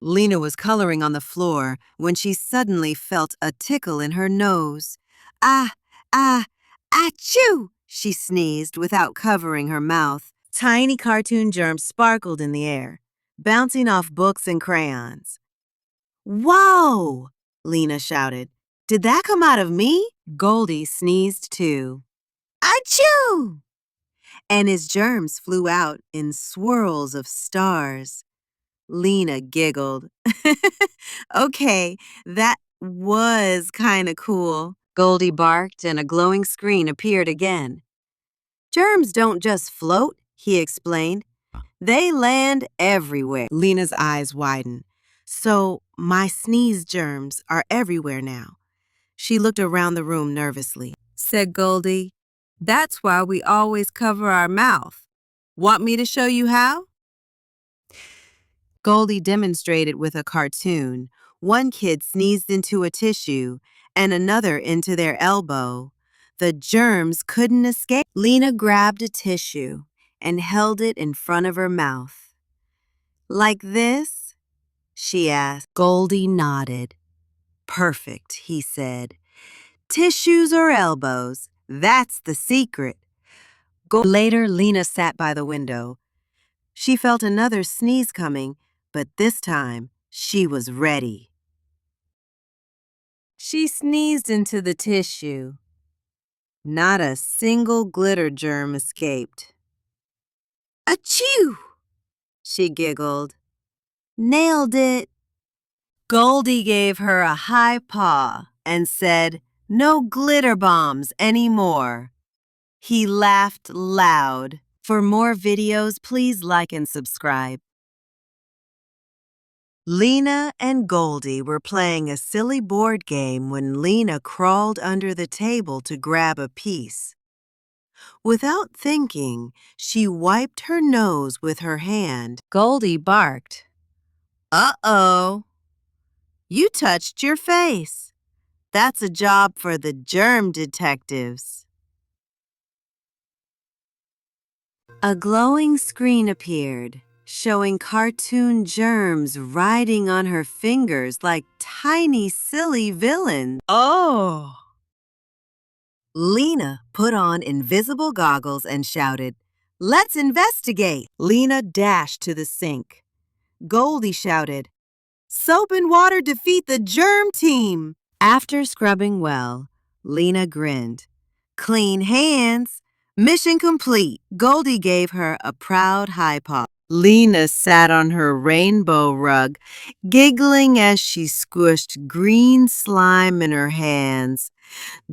Lina was coloring on the floor when she suddenly felt a tickle in her nose. Ah, ah, achoo! She sneezed without covering her mouth. Tiny cartoon germs sparkled in the air, bouncing off books and crayons. Whoa! Lina shouted. Did that come out of me? Goldie sneezed too. Achoo! And his germs flew out in swirls of stars. Lina giggled. Okay, that was kinda cool. Goldie barked and a glowing screen appeared again. Germs don't just float, he explained. They land everywhere. Lina's eyes widened. So my sneeze germs are everywhere now. She looked around the room nervously. Said Goldie, that's why we always cover our mouth. Want me to show you how? Goldie demonstrated with a cartoon. One kid sneezed into a tissue and another into their elbow. The germs couldn't escape. Lina grabbed a tissue and held it in front of her mouth. Like this? She asked. Goldie nodded. Perfect, he said. Tissues or elbows, that's the secret. Later, Lina sat by the window. She felt another sneeze coming, but this time she was ready. She sneezed into the tissue. Not a single glitter germ escaped. Achoo! She giggled. Nailed it. Goldie gave her a high paw and said, no glitter bombs anymore. He laughed loud. For more videos, please like and subscribe. Lina and Goldie were playing a silly board game when Lina crawled under the table to grab a piece. Without thinking, she wiped her nose with her hand. Goldie barked. Uh-oh. You touched your face. That's a job for the germ detectives. A glowing screen appeared, showing cartoon germs riding on her fingers like tiny silly villains. Oh! Lina put on invisible goggles and shouted, let's investigate! Lina dashed to the sink. Goldie shouted, soap and water defeat the germ team! After scrubbing well, Lina grinned. Clean hands! Mission complete. Goldie gave her a proud high paw. Lina sat on her rainbow rug, giggling as she squished green slime in her hands.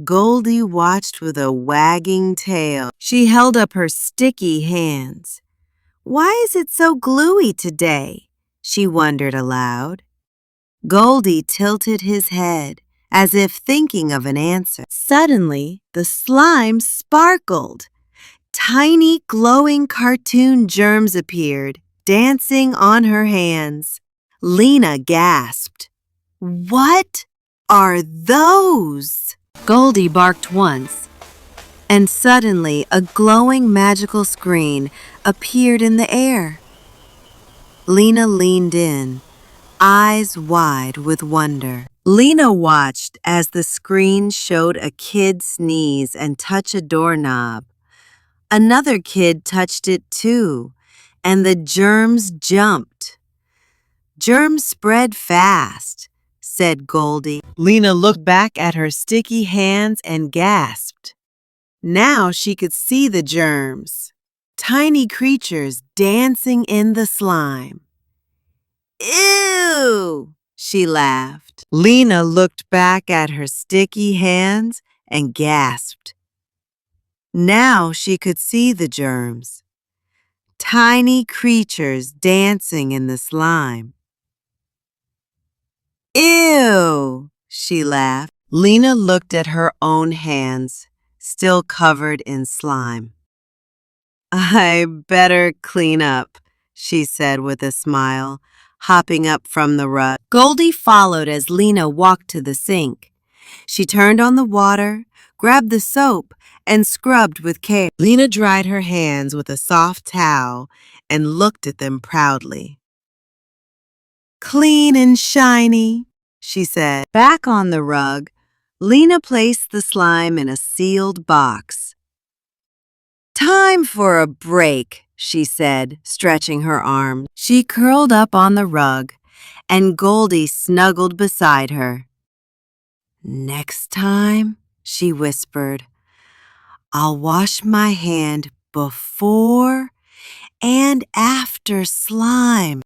Goldie watched with a wagging tail. She held up her sticky hands. Why is it so gluey today? She wondered aloud. Goldie tilted his head, as if thinking of an answer. Suddenly, the slime sparkled. Tiny, glowing cartoon germs appeared, dancing on her hands. Lina gasped. What are those? Goldie barked once, and suddenly a glowing magical screen appeared in the air. Lina leaned in, eyes wide with wonder. Lina watched as the screen showed a kid sneeze and touch a doorknob. Another kid touched it too, and the germs jumped. Germs spread fast, said Goldie. Lina looked back at her sticky hands and gasped. Now she could see the germs, tiny creatures dancing in the slime. Ew! She laughed. Lina looked back at her sticky hands and gasped. Now she could see the germs, tiny creatures dancing in the slime. Ew! She laughed. Lina looked at her own hands, still covered in slime. I better clean up, she said with a smile, hopping up from the rug. Goldie followed as Lina walked to the sink. She turned on the water, grabbed the soap, and scrubbed with care. Lina dried her hands with a soft towel and looked at them proudly. clean and shiny, she said. Back on the rug, Lina placed the slime in a sealed box. Time for a break, she said, stretching her arms. She curled up on the rug, and Goldie snuggled beside her. Next time, she whispered, I'll wash my hand before and after slime.